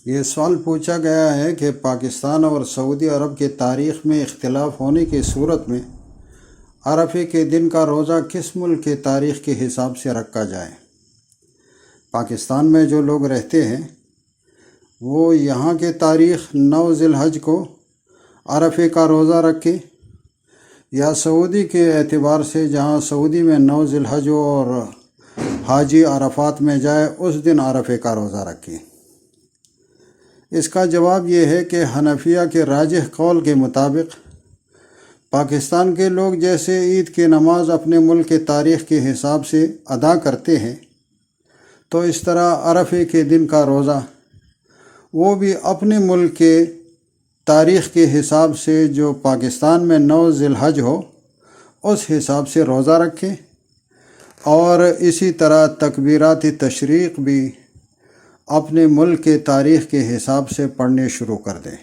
یہ سوال پوچھا گیا ہے کہ پاکستان اور سعودی عرب کے تاریخ میں اختلاف ہونے کی صورت میں عرفے کے دن کا روزہ کس ملک کے تاریخ کے حساب سے رکھا جائے۔ پاکستان میں جو لوگ رہتے ہیں وہ یہاں کے تاریخ 9 ذی الحج کو عرفے کا روزہ رکھے، یا سعودی کے اعتبار سے جہاں سعودی میں 9 ذی الحج ہو اور حاجی عرفات میں جائے اس دن عرفے کا روزہ رکھے۔ اس کا جواب یہ ہے کہ حنفیہ کے راجح قول کے مطابق پاکستان کے لوگ جیسے عید کی نماز اپنے ملک کے تاریخ کے حساب سے ادا کرتے ہیں، تو اس طرح عرفے کے دن کا روزہ وہ بھی اپنے ملک کے تاریخ کے حساب سے جو پاکستان میں 9 ذی الحج ہو اس حساب سے روزہ رکھیں، اور اسی طرح تکبیرات تشریق بھی اپنے ملک کے تاریخ کے حساب سے پڑھنے شروع کر دیں۔